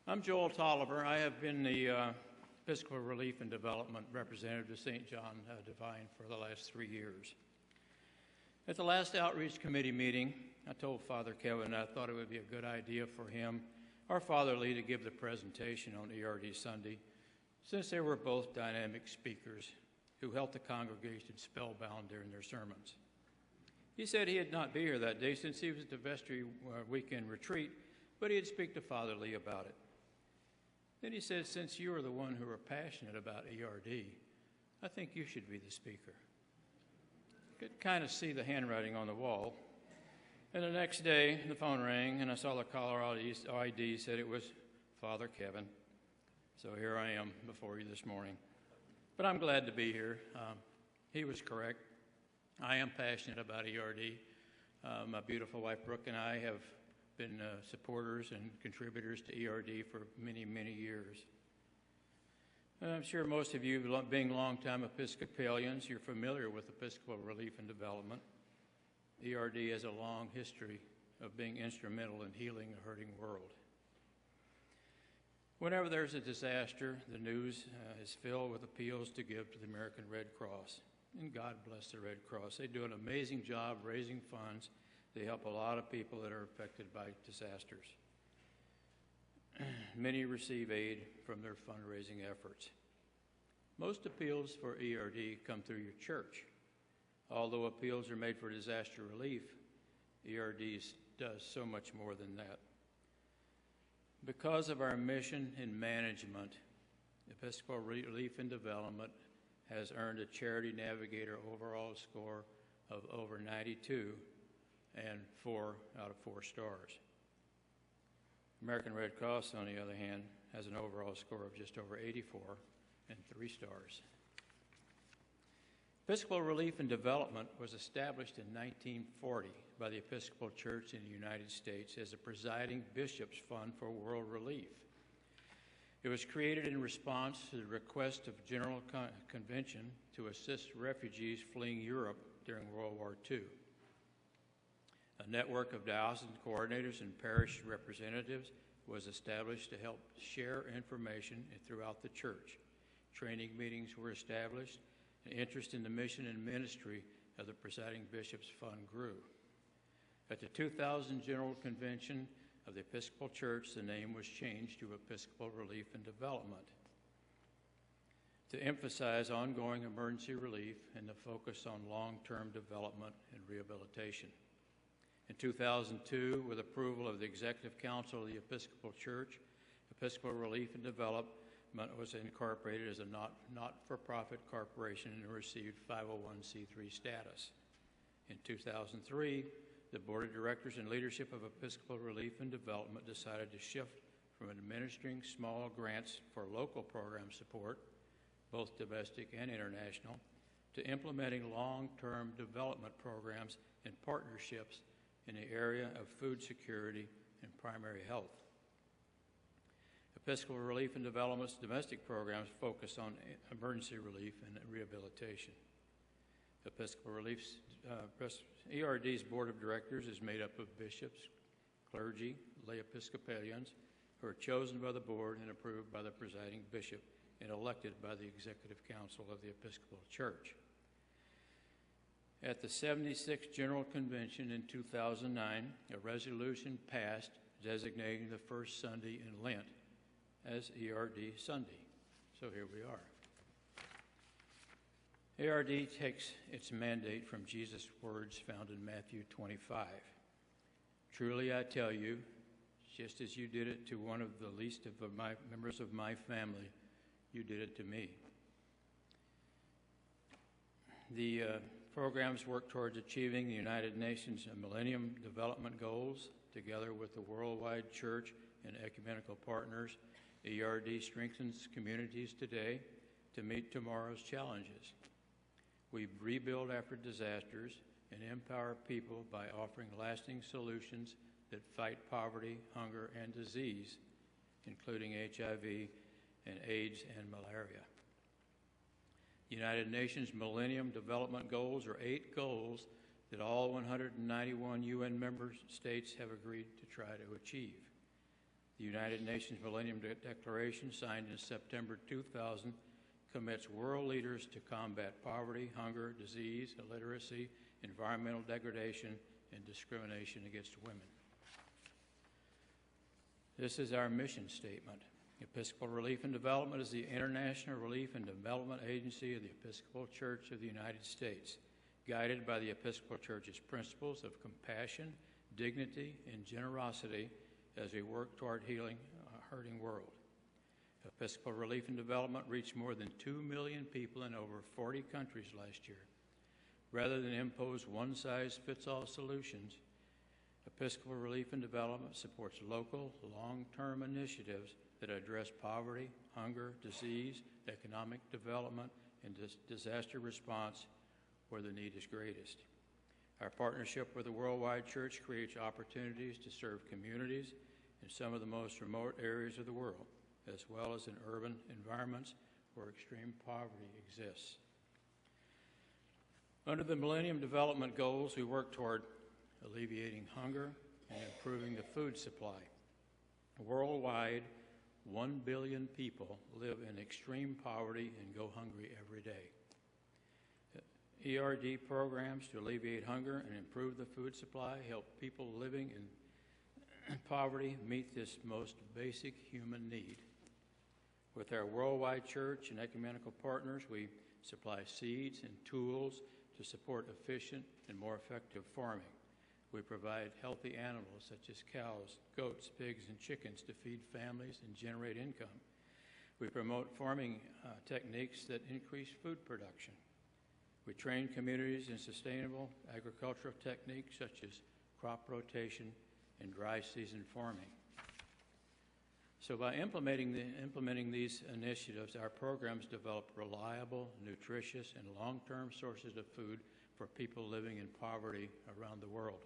I'm Joel Taliaferro. I have been the Episcopal Relief and Development representative to St. John Divine for the last 3 years. At the last Outreach Committee meeting, I told Father Kevin I thought it would be a good idea for him or Father Lee to give the presentation on ERD Sunday, since they were both dynamic speakers who held the congregation spellbound during their sermons. He said he'd not be here that day since he was at the vestry weekend retreat, but he'd speak to Father Lee about it. Then he said, since you are the one who are passionate about ERD, I think you should be the speaker. I could kind of see the handwriting on the wall. And the next day, the phone rang, and I saw the caller ID said it was Father Kevin. So here I am before you this morning. But I'm glad to be here. He was correct. I am passionate about ERD. My beautiful wife, Brooke, and I have been supporters and contributors to ERD for many, many years. And I'm sure most of you, being longtime Episcopalians, you're familiar with Episcopal Relief and Development. ERD has a long history of being instrumental in healing a hurting world. Whenever there's a disaster, the news is filled with appeals to give to the American Red Cross. And God bless the Red Cross. They do an amazing job raising funds. They help a lot of people that are affected by disasters. Many receive aid from their fundraising efforts. Most appeals for ERD come through your church. Although appeals are made for disaster relief, ERD does so much more than that. Because of our mission and management, Episcopal Relief and Development has earned a Charity Navigator overall score of over 92 and 4 out of 4 stars. American Red Cross, on the other hand, has an overall score of just over 84 and 3 stars. Episcopal Relief and Development was established in 1940 by the Episcopal Church in the United States as a presiding bishop's fund for world relief. It was created in response to the request of General Convention to assist refugees fleeing Europe during World War II. A network of diocesan coordinators and parish representatives was established to help share information throughout the church. Training meetings were established, and interest in the mission and ministry of the presiding bishop's fund grew. At the 2000 General Convention of the Episcopal Church, the name was changed to Episcopal Relief and Development to emphasize ongoing emergency relief and to focus on long-term development and rehabilitation. In 2002, with approval of the Executive Council of the Episcopal Church, Episcopal Relief and Development was incorporated as a not-for-profit corporation and received 501c3 status. In 2003, the Board of Directors and leadership of Episcopal Relief and Development decided to shift from administering small grants for local program support, both domestic and international, to implementing long-term development programs and partnerships in the area of food security and primary health. Episcopal Relief and Development's domestic programs focus on emergency relief and rehabilitation. Episcopal Relief's ERD's Board of Directors is made up of bishops, clergy, lay Episcopalians who are chosen by the board and approved by the presiding bishop and elected by the Executive Council of the Episcopal Church. At the 76th General Convention in 2009, a resolution passed designating the first Sunday in Lent as ERD Sunday. So here we are. ERD takes its mandate from Jesus' words found in Matthew 25. Truly I tell you, just as you did it to one of the least of my members of my family, you did it to me. The programs work towards achieving the United Nations Millennium Development Goals. Together with the worldwide church and ecumenical partners, ERD strengthens communities today to meet tomorrow's challenges. We rebuild after disasters and empower people by offering lasting solutions that fight poverty, hunger, and disease, including HIV and AIDS and malaria. United Nations Millennium Development Goals are 8 goals that all 191 UN member states have agreed to try to achieve. The United Nations Millennium Declaration, signed in September 2000, commits world leaders to combat poverty, hunger, disease, illiteracy, environmental degradation, and discrimination against women. This is our mission statement. Episcopal Relief and Development is the international relief and development agency of the Episcopal Church of the United States, guided by the Episcopal Church's principles of compassion, dignity, and generosity as we work toward healing a hurting world. Episcopal Relief and Development reached more than 2 million people in over 40 countries last year. Rather than impose one-size-fits-all solutions, Episcopal Relief and Development supports local, long-term initiatives that address poverty, hunger, disease, economic development, and disaster response where the need is greatest. Our partnership with the Worldwide Church creates opportunities to serve communities in some of the most remote areas of the world, as well as in urban environments where extreme poverty exists. Under the Millennium Development Goals, we work toward alleviating hunger and improving the food supply. Worldwide, 1 billion people live in extreme poverty and go hungry every day. ERD programs to alleviate hunger and improve the food supply help people living in poverty meet this most basic human need. With our Worldwide Church and ecumenical partners, we supply seeds and tools to support efficient and more effective farming. We provide healthy animals such as cows, goats, pigs, and chickens to feed families and generate income. We promote farming techniques that increase food production. We train communities in sustainable agricultural techniques such as crop rotation and dry season farming. So by implementing these initiatives, our programs develop reliable, nutritious, and long-term sources of food for people living in poverty around the world.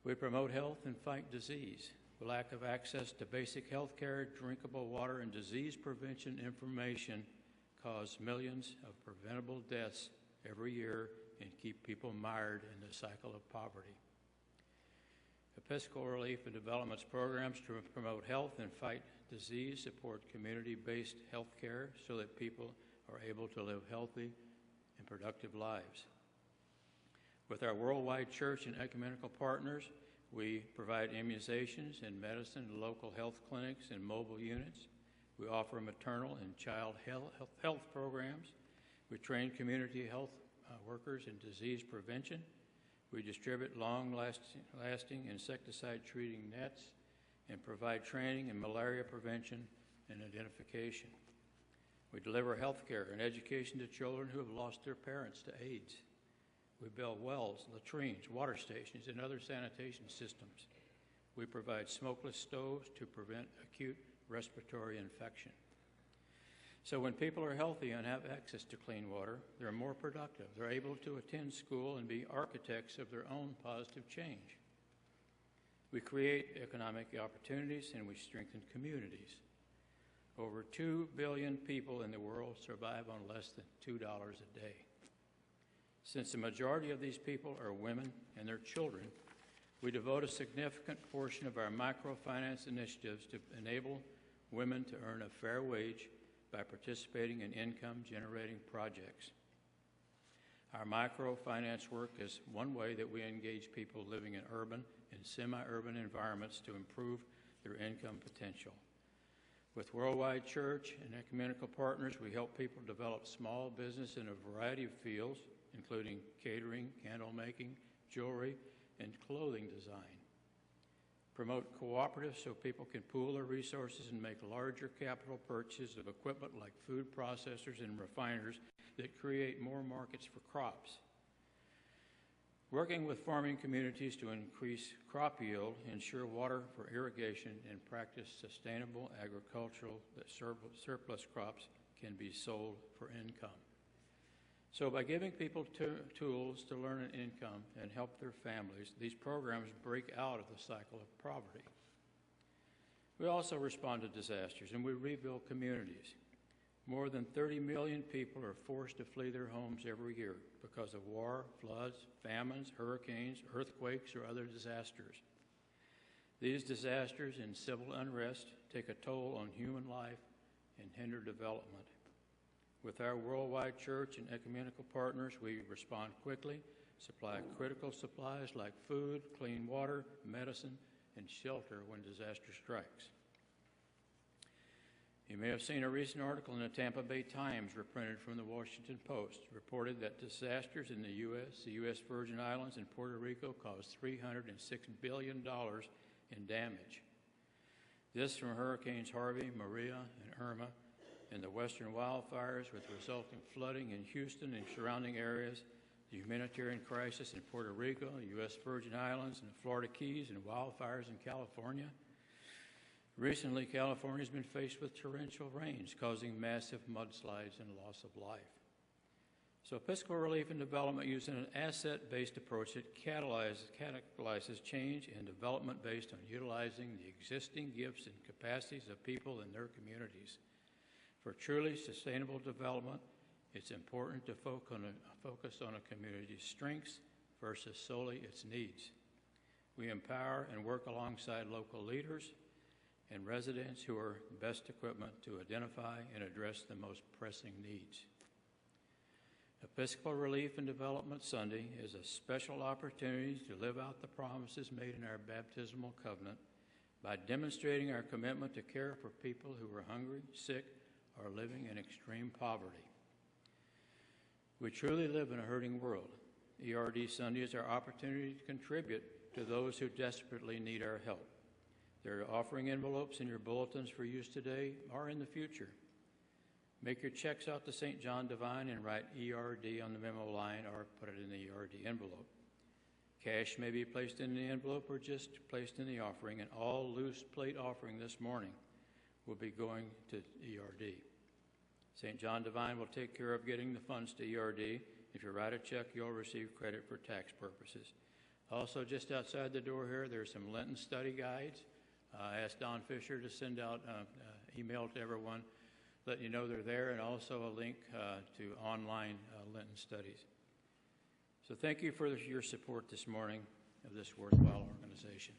We promote health and fight disease. The lack of access to basic health care, drinkable water, and disease prevention information cause millions of preventable deaths every year and keep people mired in the cycle of poverty. Episcopal Relief and Development's programs to promote health and fight disease support community-based health care so that people are able to live healthy and productive lives. With our Worldwide Church and ecumenical partners, we provide immunizations and medicine to local health clinics and mobile units. We offer maternal and child health programs. We train community health workers in disease prevention. We distribute long-lasting insecticide-treating nets and provide training in malaria prevention and identification. We deliver health care and education to children who have lost their parents to AIDS. We build wells, latrines, water stations, and other sanitation systems. We provide smokeless stoves to prevent acute respiratory infection. So when people are healthy and have access to clean water, they're more productive. They're able to attend school and be architects of their own positive change. We create economic opportunities and we strengthen communities. Over 2 billion people in the world survive on less than $2 a day. Since the majority of these people are women and their children, we devote a significant portion of our microfinance initiatives to enable women to earn a fair wage by participating in income-generating projects. Our microfinance work is one way that we engage people living in urban and semi-urban environments to improve their income potential. With Worldwide Church and ecumenical partners, we help people develop small business in a variety of fields, including catering, candle making, jewelry, and clothing design. Promote cooperatives so people can pool their resources and make larger capital purchases of equipment like food processors and refiners that create more markets for crops. Working with farming communities to increase crop yield, ensure water for irrigation, and practice sustainable agricultural that surplus crops can be sold for income. So by giving people tools to learn an income and help their families, these programs break out of the cycle of poverty. We also respond to disasters and we rebuild communities. More than 30 million people are forced to flee their homes every year because of war, floods, famines, hurricanes, earthquakes, or other disasters. These disasters and civil unrest take a toll on human life and hinder development. With our worldwide church and ecumenical partners, we respond quickly, supply critical supplies like food, clean water, medicine, and shelter when disaster strikes. You may have seen a recent article in the Tampa Bay Times, reprinted from the Washington Post, reported that disasters in the U.S. Virgin Islands, and Puerto Rico caused $306 billion in damage. This from Hurricanes Harvey, Maria, and Irma, and the western wildfires with resulting flooding in Houston and surrounding areas, the humanitarian crisis in Puerto Rico, the U.S. Virgin Islands, and the Florida Keys, and wildfires in California. Recently, California has been faced with torrential rains, causing massive mudslides and loss of life. So Episcopal Relief and Development uses an asset-based approach that catalyzes change and development based on utilizing the existing gifts and capacities of people in their communities. For truly sustainable development, it's important to focus on a community's strengths versus solely its needs. We empower and work alongside local leaders and residents who are best equipped to identify and address the most pressing needs. Episcopal Relief and Development Sunday is a special opportunity to live out the promises made in our baptismal covenant by demonstrating our commitment to care for people who are hungry, sick, or living in extreme poverty. We truly live in a hurting world. ERD Sunday is our opportunity to contribute to those who desperately need our help. There are offering envelopes in your bulletins for use today or in the future. Make your checks out to St. John Divine and write ERD on the memo line or put it in the ERD envelope. Cash may be placed in the envelope or just placed in the offering, and all loose plate offering this morning will be going to ERD. St. John Divine will take care of getting the funds to ERD. If you write a check, you'll receive credit for tax purposes. Also, just outside the door here, there's some Lenten study guides. I asked Don Fisher to send out an email to everyone, letting you know they're there, and also a link to online Lenten studies. So thank you for your support this morning of this worthwhile organization.